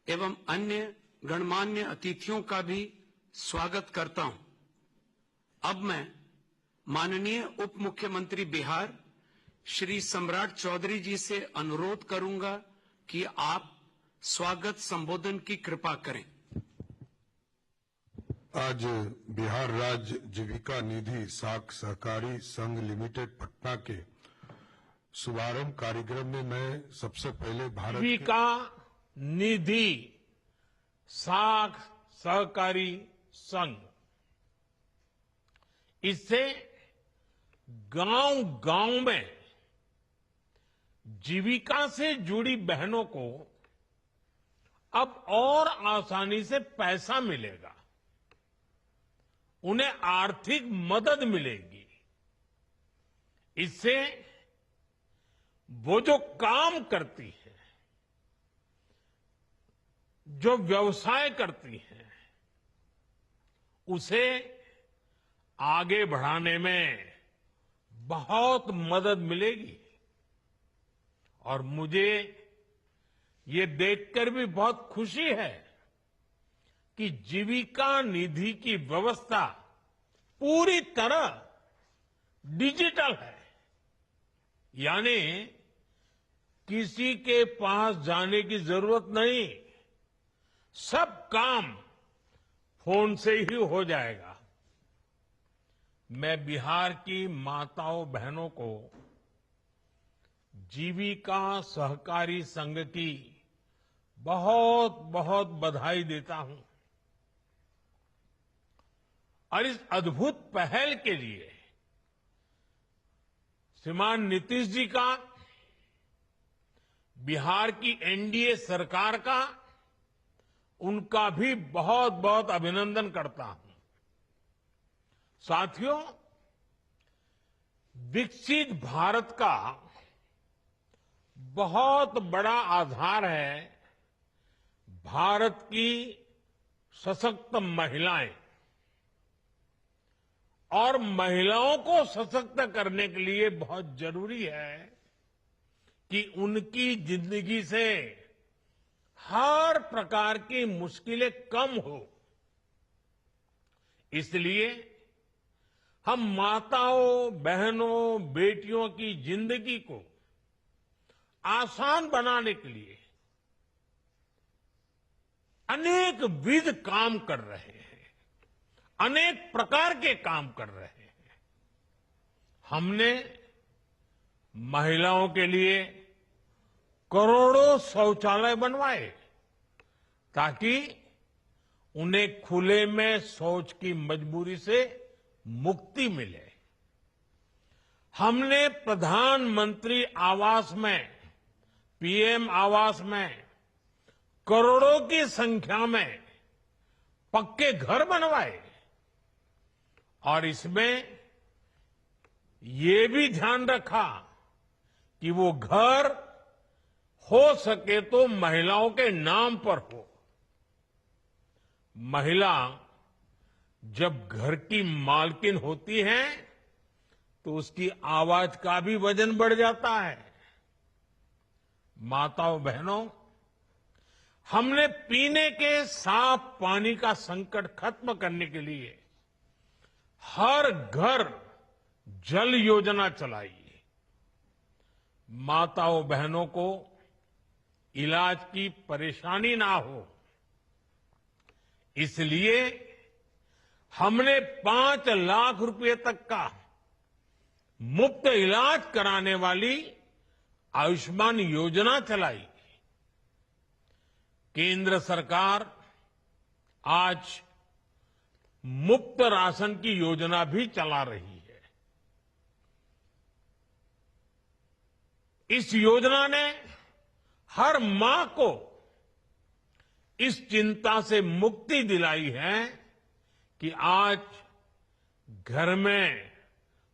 एवं अन्य गणमान्य अतिथियों का भी स्वागत करता हूं। अब मैं माननीय उप मुख्यमंत्री बिहार श्री सम्राट चौधरी जी से अनुरोध करूंगा कि आप स्वागत संबोधन की कृपा करें। आज बिहार राज्य जीविका निधि साख सहकारी संघ लिमिटेड पटना के शुभारंभ कार्यक्रम में मैं सबसे पहले भारत जीविका निधि साख सहकारी संघ, इससे गांव-गांव में जीविका से जुड़ी बहनों को अब और आसानी से पैसा मिलेगा, उन्हें आर्थिक मदद मिलेगी। इससे वो जो काम करती है, जो व्यवसाय करती है, उसे आगे बढ़ाने में बहुत मदद मिलेगी। और मुझे ये देखकर भी बहुत खुशी है कि जीविका निधि की व्यवस्था पूरी तरह डिजिटल है, यानी किसी के पास जाने की जरूरत नहीं, सब काम फोन से ही हो जाएगा। मैं बिहार की माताओं बहनों को जीविका सहकारी संघ की बहुत बहुत बधाई देता हूं और इस अद्भुत पहल के लिए श्रीमान नीतीश जी का, बिहार की एनडीए सरकार का, उनका भी बहुत बहुत अभिनंदन करता हूं। साथियों, विकसित भारत का बहुत बड़ा आधार है भारत की सशक्त महिलाएं, और महिलाओं को सशक्त करने के लिए बहुत जरूरी है कि उनकी जिंदगी से हर प्रकार की मुश्किलें कम हो। इसलिए हम माताओं, बहनों, बेटियों की जिंदगी को आसान बनाने के लिए अनेक विध काम कर रहे हैं, अनेक प्रकार के काम कर रहे हैं। हमने महिलाओं के लिए करोड़ों शौचालय बनवाए ताकि उन्हें खुले में शौच की मजबूरी से मुक्ति मिले। हमने प्रधानमंत्री आवास में, पीएम आवास में करोड़ों की संख्या में पक्के घर बनवाए और इसमें ये भी ध्यान रखा कि वो घर हो सके तो महिलाओं के नाम पर हो। महिला जब घर की मालकिन होती है तो उसकी आवाज का भी वजन बढ़ जाता है। माताओं, बहनों, हमने पीने के साफ पानी का संकट खत्म करने के लिए हर घर जल योजना चलाई। माताओं, बहनों को इलाज की परेशानी ना हो, इसलिए हमने 5 लाख रुपए तक का मुफ्त इलाज कराने वाली आयुष्मान योजना चलाई। केंद्र सरकार आज मुफ्त राशन की योजना भी चला रही है। इस योजना ने हर मां को इस चिंता से मुक्ति दिलाई है कि आज घर में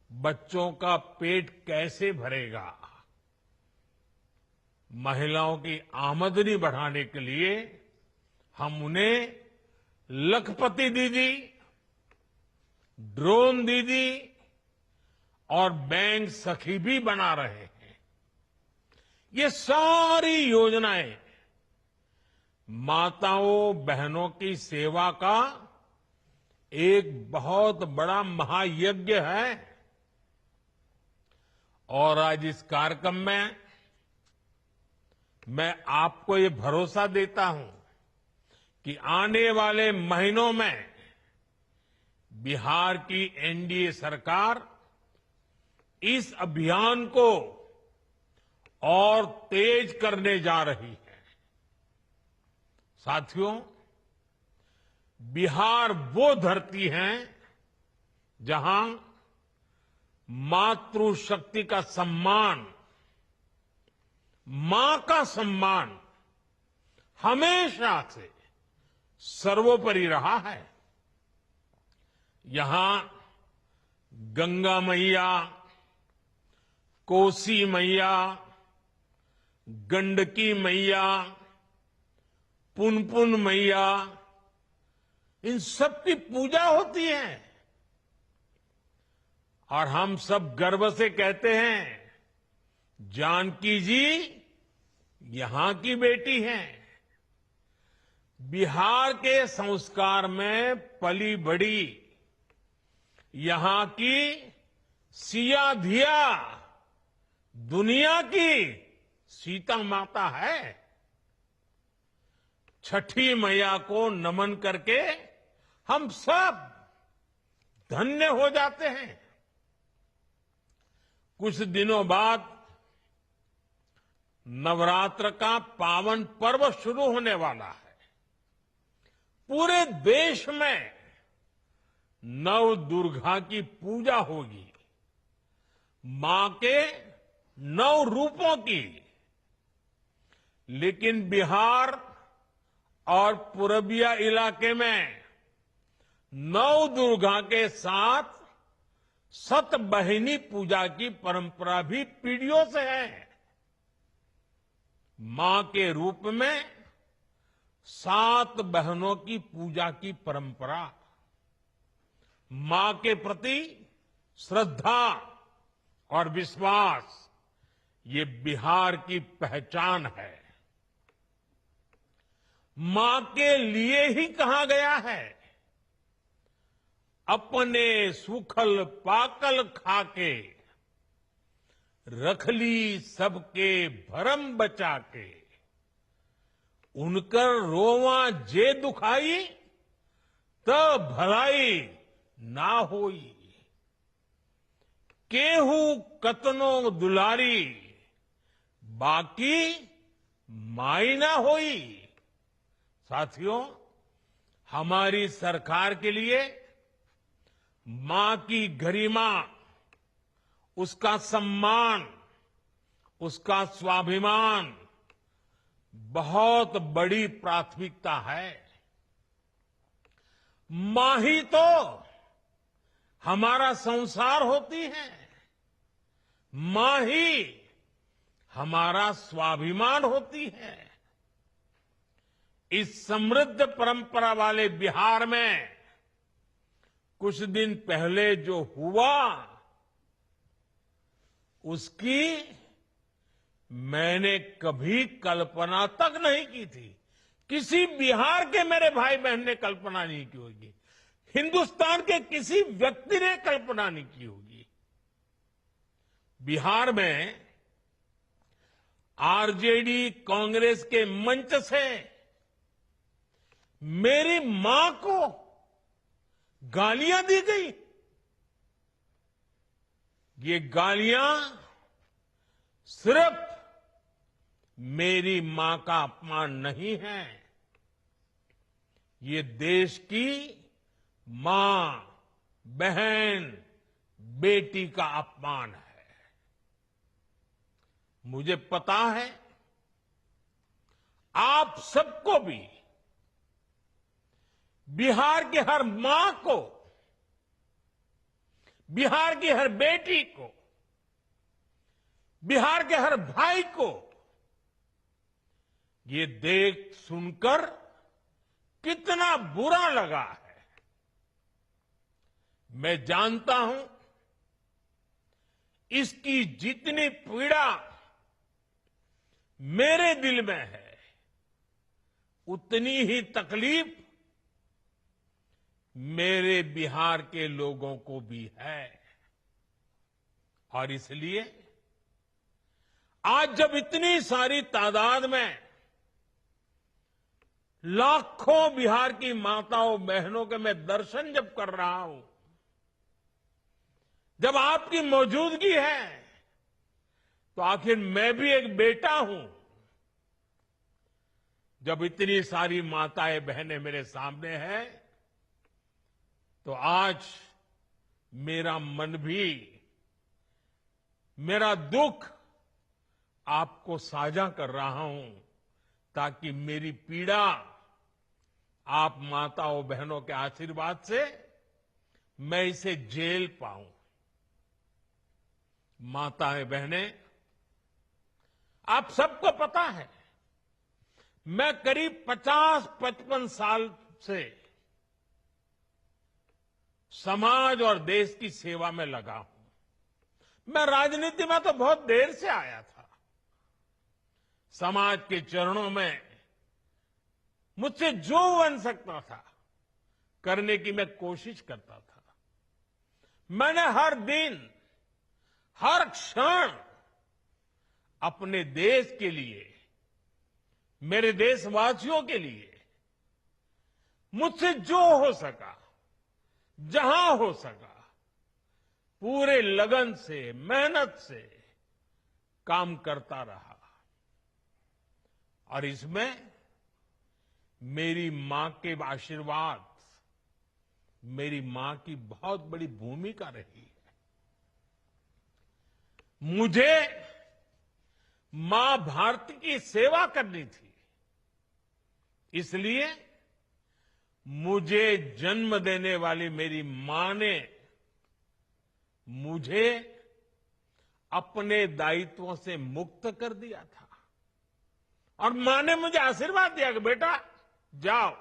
बच्चों का पेट कैसे भरेगा। महिलाओं की आमदनी बढ़ाने के लिए हम उन्हें लखपति दीदी, ड्रोन दीदी और बैंक सखी भी बना रहे हैं। ये सारी योजनाएं माताओं बहनों की सेवा का एक बहुत बड़ा महायज्ञ है। और आज इस कार्यक्रम में मैं आपको ये भरोसा देता हूं कि आने वाले महीनों में बिहार की एनडीए सरकार इस अभियान को और तेज करने जा रही है। साथियों, बिहार वो धरती है जहां मातृशक्ति का सम्मान, मां का सम्मान हमेशा से सर्वोपरि रहा है। यहां गंगा मैया, कोसी मैया, गंडकी मैया, पुनपुन मैया, इन सब की पूजा होती है। और हम सब गर्व से कहते हैं, जानकी जी यहां की बेटी हैं। बिहार के संस्कार में पली बड़ी यहां की सिया धिया दुनिया की सीता माता है। छठी मैया को नमन करके हम सब धन्य हो जाते हैं। कुछ दिनों बाद नवरात्र का पावन पर्व शुरू होने वाला है। पूरे देश में नव दुर्गा की पूजा होगी, मां के 9 रूपों की। लेकिन बिहार और पूर्विया इलाके में नव दुर्गा के साथ सतबहिनी पूजा की परंपरा भी पीढ़ियों से है। मां के रूप में 7 बहनों की पूजा की परंपरा, मां के प्रति श्रद्धा और विश्वास, ये बिहार की पहचान है। मां के लिए ही कहा गया है, अपने सुखल पाकल खाके, रखली सबके भरम बचा के। उनकर रोवा जे दुखाई, तब भलाई ना होई। केहू कतनो दुलारी, बाकी माई ना होई। साथियों, हमारी सरकार के लिए मां की गरिमा, उसका सम्मान, उसका स्वाभिमान बहुत बड़ी प्राथमिकता है। मां ही तो हमारा संसार होती है, मां ही हमारा स्वाभिमान होती है। इस समृद्ध परंपरा वाले बिहार में कुछ दिन पहले जो हुआ, उसकी मैंने कभी कल्पना तक नहीं की थी। किसी बिहार के मेरे भाई बहन ने कल्पना नहीं की होगी, हिंदुस्तान के किसी व्यक्ति ने कल्पना नहीं की होगी। बिहार में आरजेडी कांग्रेस के मंच से मेरी मां को गालियां दी गई। ये गालियां सिर्फ मेरी मां का अपमान नहीं है, ये देश की मां, बहन, बेटी का अपमान है। मुझे पता है आप सबको भी, बिहार की हर मां को, बिहार की हर बेटी को, बिहार के हर भाई को ये देख सुनकर कितना बुरा लगा है। मैं जानता हूं इसकी जितनी पीड़ा मेरे दिल में है, उतनी ही तकलीफ मेरे बिहार के लोगों को भी है। और इसलिए आज जब इतनी सारी तादाद में लाखों बिहार की माताओं बहनों के मैं दर्शन जब कर रहा हूं, जब आपकी मौजूदगी है, तो आखिर मैं भी एक बेटा हूं। जब इतनी सारी माताएं बहनें मेरे सामने हैं, तो आज मेरा मन भी, मेरा दुख आपको साझा कर रहा हूं, ताकि मेरी पीड़ा आप माताओं बहनों के आशीर्वाद से मैं इसे झेल पाऊं। माताएं बहनें, आप सबको पता है, मैं करीब 50-55 साल से समाज और देश की सेवा में लगा हूं। मैं राजनीति में तो बहुत देर से आया था। समाज के चरणों में मुझसे जो बन सकता था करने की मैं कोशिश करता था। मैंने हर दिन, हर क्षण अपने देश के लिए, मेरे देशवासियों के लिए मुझसे जो हो सका, जहां हो सका, पूरे लगन से, मेहनत से काम करता रहा। और इसमें मेरी मां के आशीर्वाद, मेरी मां की बहुत बड़ी भूमिका रही है। मुझे मां भारती की सेवा करनी थी, इसलिए मुझे जन्म देने वाली मेरी मां ने मुझे अपने दायित्वों से मुक्त कर दिया था। और मां ने मुझे आशीर्वाद दिया कि बेटा जाओ,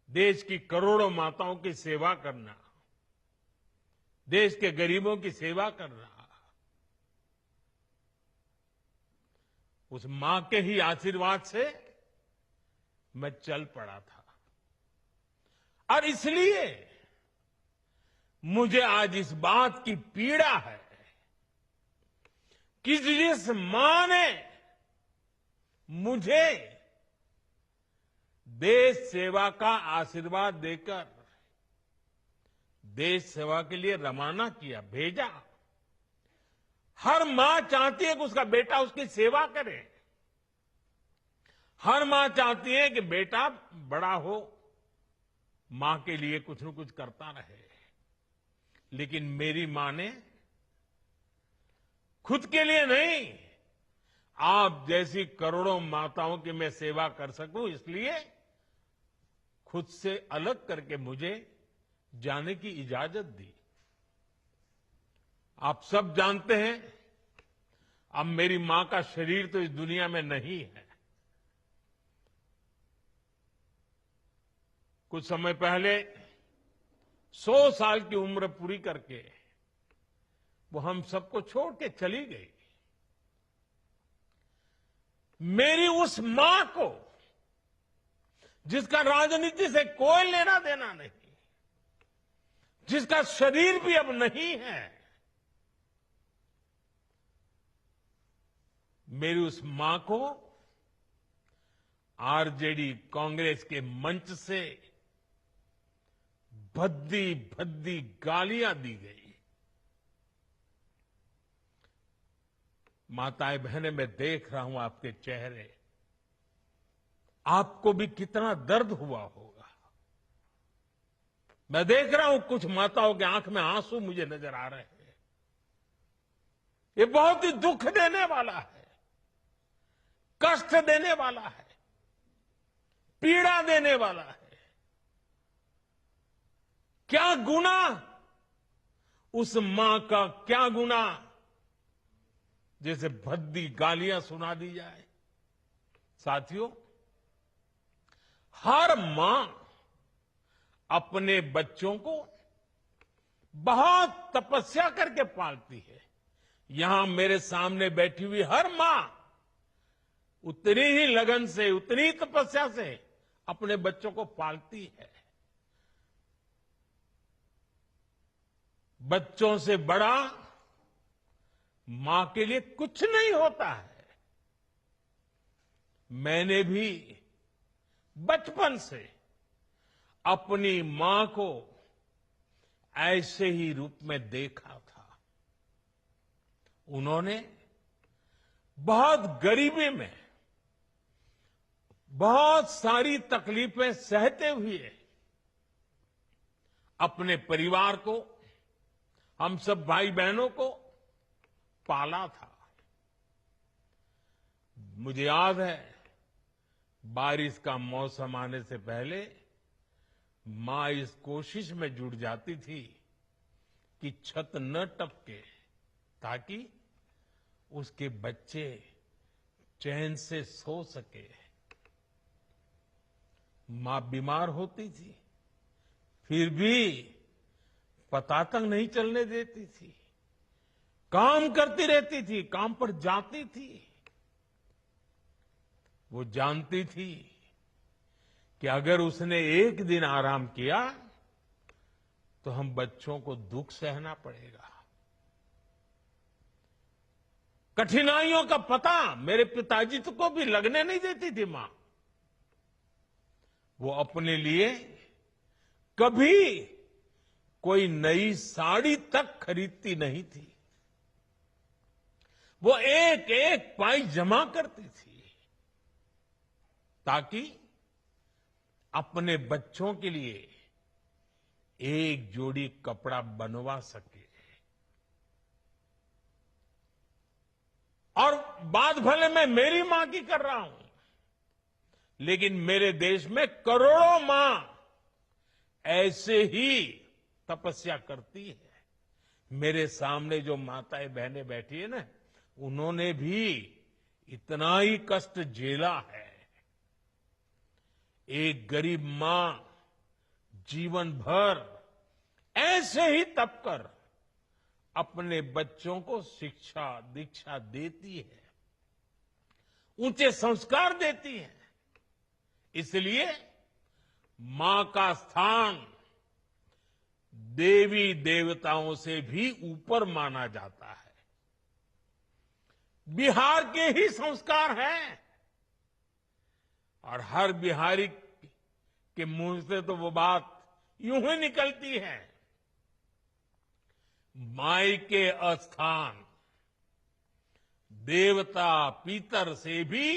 देश की करोड़ों माताओं की सेवा करना, देश के गरीबों की सेवा करना। उस मां के ही आशीर्वाद से मैं चल पड़ा था। और इसलिए मुझे आज इस बात की पीड़ा है कि जिस मां ने मुझे देश सेवा का आशीर्वाद देकर देश सेवा के लिए रवाना किया, भेजा। हर मां चाहती है कि उसका बेटा उसकी सेवा करे। हर मां चाहती है कि बेटा बड़ा हो, मां के लिए कुछ न कुछ करता रहे। लेकिन मेरी मां ने खुद के लिए नहीं, आप जैसी करोड़ों माताओं की मैं सेवा कर सकूं, इसलिए खुद से अलग करके मुझे जाने की इजाजत दी। आप सब जानते हैं, अब मेरी मां का शरीर तो इस दुनिया में नहीं है। कुछ समय पहले 100 साल की उम्र पूरी करके वो हम सबको छोड़ के चली गई। मेरी उस मां को, जिसका राजनीति से कोई लेना देना नहीं, जिसका शरीर भी अब नहीं है, मेरी उस मां को आरजेडी कांग्रेस के मंच से भद्दी भद्दी गालियां दी गई। माताएं बहनें, मैं देख रहा हूं आपके चेहरे, आपको भी कितना दर्द हुआ होगा। मैं देख रहा हूं कुछ माताओं के आंख में आंसू मुझे नजर आ रहे हैं। ये बहुत ही दुख देने वाला है, कष्ट देने वाला है, पीड़ा देने वाला है। क्या गुनाह उस मां का, क्या गुनाह जैसे भद्दी गालियां सुना दी जाए। साथियों, हर मां अपने बच्चों को बहुत तपस्या करके पालती है। यहां मेरे सामने बैठी हुई हर मां उतनी ही लगन से, उतनी ही तपस्या से अपने बच्चों को पालती है। बच्चों से बड़ा मां के लिए कुछ नहीं होता है। मैंने भी बचपन से अपनी मां को ऐसे ही रूप में देखा था। उन्होंने बहुत गरीबी में बहुत सारी तकलीफें सहते हुए अपने परिवार को, हम सब भाई बहनों को पाला था। मुझे याद है, बारिश का मौसम आने से पहले मां इस कोशिश में जुट जाती थी कि छत न टपके, ताकि उसके बच्चे चैन से सो सके। मां बीमार होती थी, फिर भी पता तक नहीं चलने देती थी। काम करती रहती थी, काम पर जाती थी। वो जानती थी कि अगर उसने एक दिन आराम किया तो हम बच्चों को दुख सहना पड़ेगा। कठिनाइयों का पता मेरे पिताजी को भी लगने नहीं देती थी मां। वो अपने लिए कभी कोई नई साड़ी तक खरीदती नहीं थी। वो एक एक पाई जमा करती थी ताकि अपने बच्चों के लिए एक जोड़ी कपड़ा बनवा सके। और बात भले मैं मेरी मां की कर रहा हूं, लेकिन मेरे देश में करोड़ों मां ऐसे ही तपस्या करती है। मेरे सामने जो माताएं बहनें बैठी है ना, उन्होंने भी इतना ही कष्ट झेला है। एक गरीब मां जीवन भर ऐसे ही तप कर अपने बच्चों को शिक्षा दीक्षा देती है, ऊंचे संस्कार देती है। इसलिए मां का स्थान देवी देवताओं से भी ऊपर माना जाता है। बिहार के ही संस्कार हैं, और हर बिहारी के मुंह से तो वो बात यूं ही निकलती है, माई के अस्थान देवता पितर से भी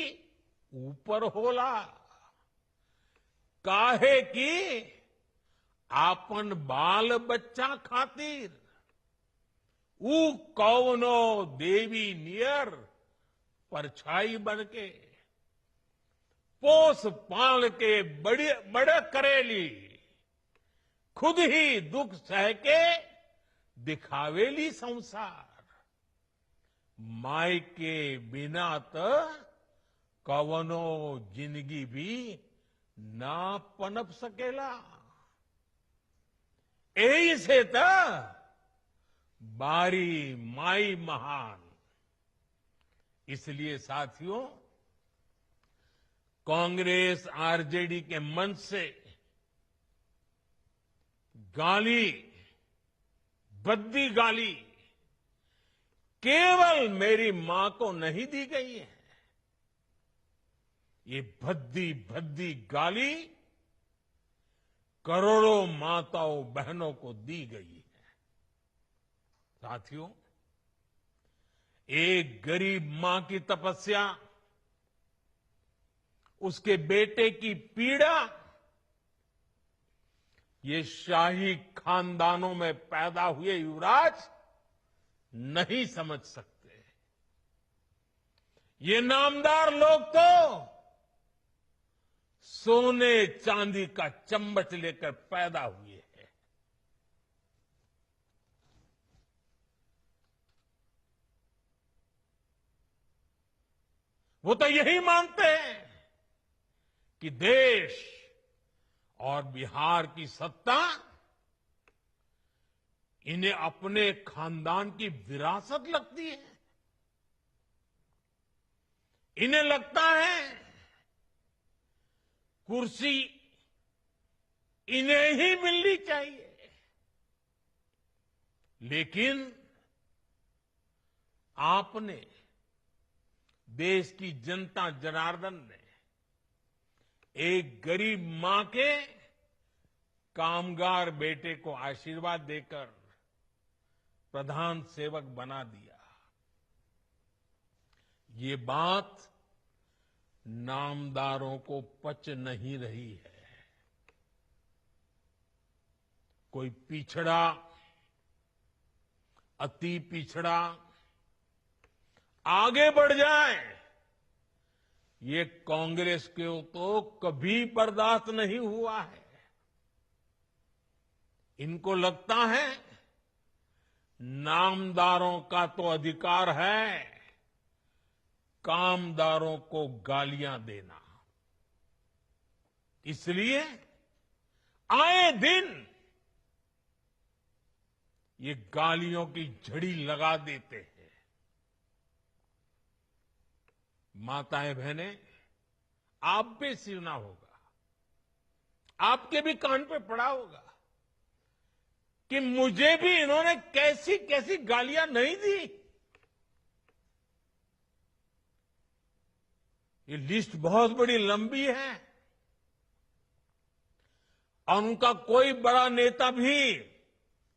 ऊपर होला। काहे की आपन बाल बच्चा खातिर ऊ कौनो देवी नियर परछाई बनके पोस पाल के बड़े करेली, खुद ही दुख सह के दिखावेली संसार। माई के बिना तो कवनो जिंदगी भी ना पनप सकेला। यही से तो बारी माई महान। इसलिए साथियों, कांग्रेस आरजेडी के मंच से गाली, भद्दी गाली केवल मेरी मां को नहीं दी गई है। ये भद्दी भद्दी गाली करोड़ों माताओं बहनों को दी गई है। साथियों, एक गरीब मां की तपस्या, उसके बेटे की पीड़ा, ये शाही खानदानों में पैदा हुए युवराज नहीं समझ सकते। ये नामदार लोग तो सोने चांदी का चम्मच लेकर पैदा हुए हैं। वो तो यही मानते हैं कि देश और बिहार की सत्ता इन्हें अपने खानदान की विरासत लगती है। इन्हें लगता है कुर्सी इन्हें ही मिलनी चाहिए, लेकिन आपने, देश की जनता जनार्दन ने एक गरीब मां के कामगार बेटे को आशीर्वाद देकर प्रधान सेवक बना दिया। ये बात नामदारों को पच नहीं रही है। कोई पिछड़ा, अति पिछड़ा आगे बढ़ जाए, ये कांग्रेस को तो कभी बर्दाश्त नहीं हुआ है। इनको लगता है नामदारों का तो अधिकार है कामदारों को गालियां देना, इसलिए आए दिन ये गालियों की झड़ी लगा देते हैं। माताएं बहनें, आप भी सुना होगा, आपके भी कान पे पड़ा होगा कि मुझे भी इन्होंने कैसी कैसी गालियां नहीं दी। ये लिस्ट बहुत बड़ी लंबी है और उनका कोई बड़ा नेता भी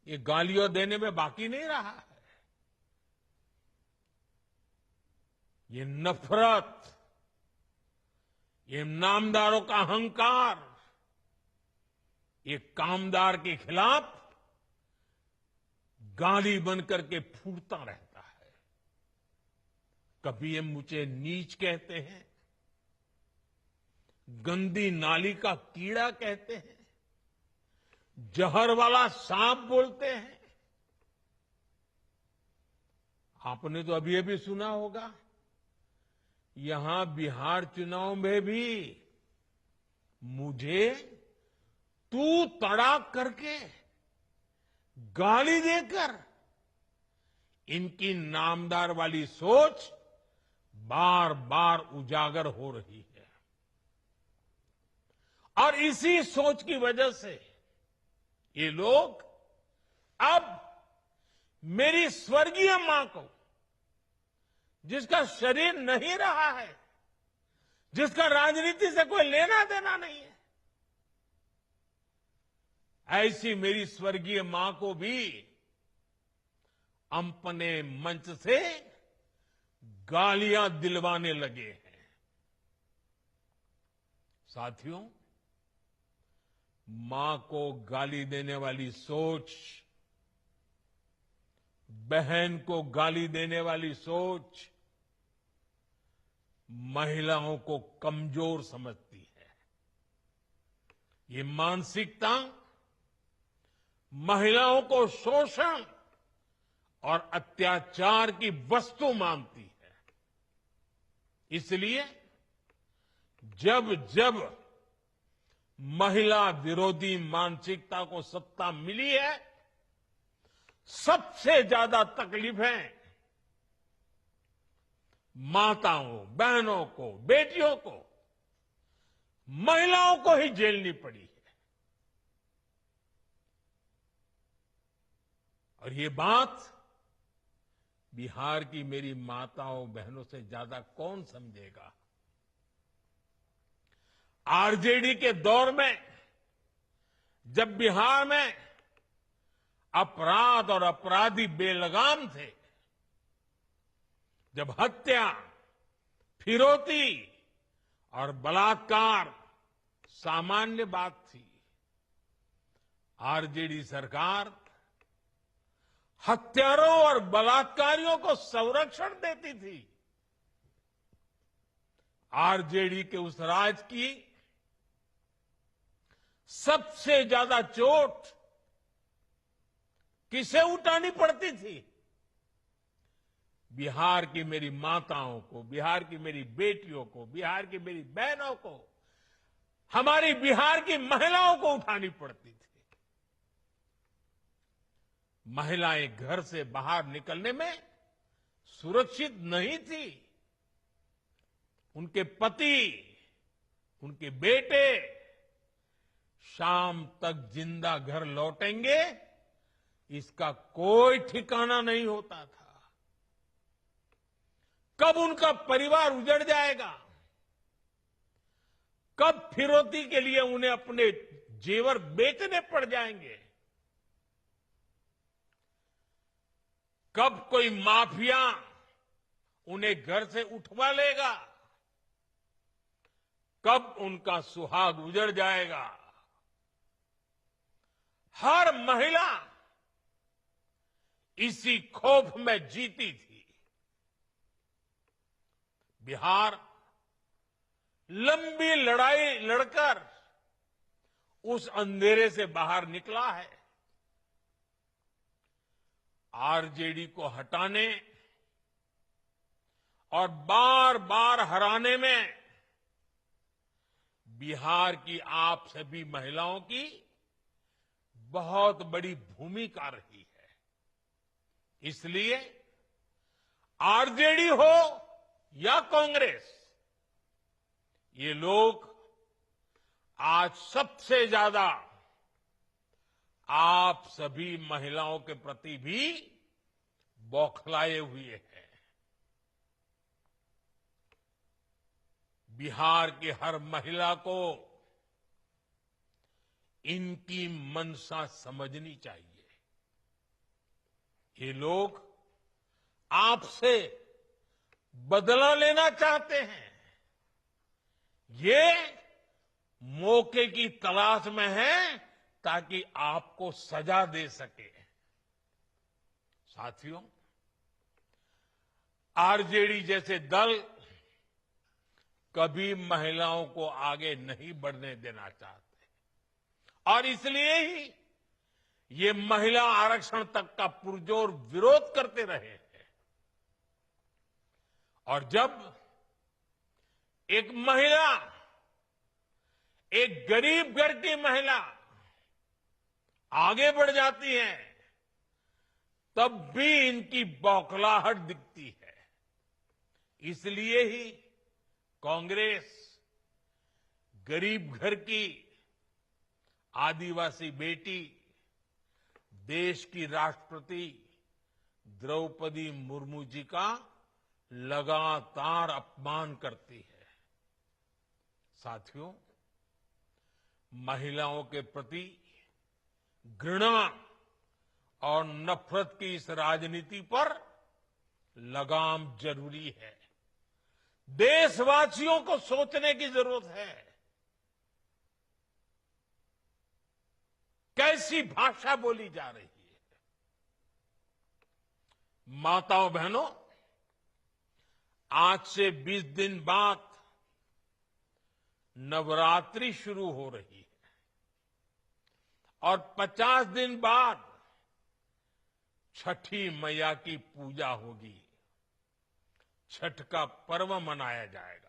ये गालियां देने में बाकी नहीं रहा है। ये नफरत, ये नामदारों का अहंकार, ये कामदार के खिलाफ गाली बनकर के फूटता रहता है। कभी ये मुझे नीच कहते हैं, गंदी नाली का कीड़ा कहते हैं, जहर वाला सांप बोलते हैं। आपने तो अभी अभी सुना होगा, यहां बिहार चुनाव में भी मुझे तू तड़ाक करके गाली देकर इनकी नामदार वाली सोच बार बार उजागर हो रही है। और इसी सोच की वजह से ये लोग अब मेरी स्वर्गीय मां को, जिसका शरीर नहीं रहा है, जिसका राजनीति से कोई लेना देना नहीं है, ऐसी मेरी स्वर्गीय मां को भी अपने मंच से गालियां दिलवाने लगे हैं। साथियों, मां को गाली देने वाली सोच, बहन को गाली देने वाली सोच महिलाओं को कमजोर समझती है। ये मानसिकता महिलाओं को शोषण और अत्याचार की वस्तु मानती है। इसलिए जब जब महिला विरोधी मानसिकता को सत्ता मिली है, सबसे ज्यादा तकलीफें माताओं, बहनों को, बेटियों को, महिलाओं को ही झेलनी पड़ी है। और ये बात बिहार की मेरी माताओं बहनों से ज्यादा कौन समझेगा। आरजेडी के दौर में जब बिहार में अपराध और अपराधी बेलगाम थे, जब हत्या, फिरौती और बलात्कार सामान्य बात थी, आरजेडी सरकार हत्यारों और बलात्कारियों को संरक्षण देती थी। आरजेडी के उस राज की सबसे ज्यादा चोट किसे उठानी पड़ती थी? बिहार की मेरी माताओं को, बिहार की मेरी बेटियों को, बिहार की मेरी बहनों को, हमारी बिहार की महिलाओं को उठानी पड़ती थी। महिलाएं घर से बाहर निकलने में सुरक्षित नहीं थी। उनके पति, उनके बेटे शाम तक जिंदा घर लौटेंगे, इसका कोई ठिकाना नहीं होता था। कब उनका परिवार उजड़ जाएगा, कब फिरौती के लिए उन्हें अपने जेवर बेचने पड़ जाएंगे, कब कोई माफिया उन्हें घर से उठवा लेगा, कब उनका सुहाग उजड़ जाएगा। हर महिला इसी खौफ में जीती थी। बिहार लंबी लड़ाई लड़कर उस अंधेरे से बाहर निकला है। आरजेडी को हटाने और बार बार हराने में बिहार की आप सभी महिलाओं की बहुत बड़ी भूमिका रही है। इसलिए आरजेडी हो या कांग्रेस, ये लोग आज सबसे ज्यादा आप सभी महिलाओं के प्रति भी बौखलाए हुए हैं। बिहार की हर महिला को इनकी मंशा समझनी चाहिए। ये लोग आपसे बदला लेना चाहते हैं। ये मौके की तलाश में हैं ताकि आपको सजा दे सके। साथियों, आरजेडी जैसे दल कभी महिलाओं को आगे नहीं बढ़ने देना चाहते और इसलिए ही ये महिला आरक्षण तक का पुरजोर विरोध करते रहे हैं। और जब एक महिला, एक गरीब घर की महिला आगे बढ़ जाती है, तब भी इनकी बौखलाहट दिखती है। इसलिए ही कांग्रेस गरीब घर की आदिवासी बेटी, देश की राष्ट्रपति द्रौपदी मुर्मू जी का लगातार अपमान करती है। साथियों, महिलाओं के प्रति घृणा और नफरत की इस राजनीति पर लगाम जरूरी है। देशवासियों को सोचने की जरूरत है। कैसी भाषा बोली जा रही है। माताओं बहनों, आज से 20 दिन बाद नवरात्रि शुरू हो रही है और 50 दिन बाद छठी मैया की पूजा होगी। छठ का पर्व मनाया जाएगा।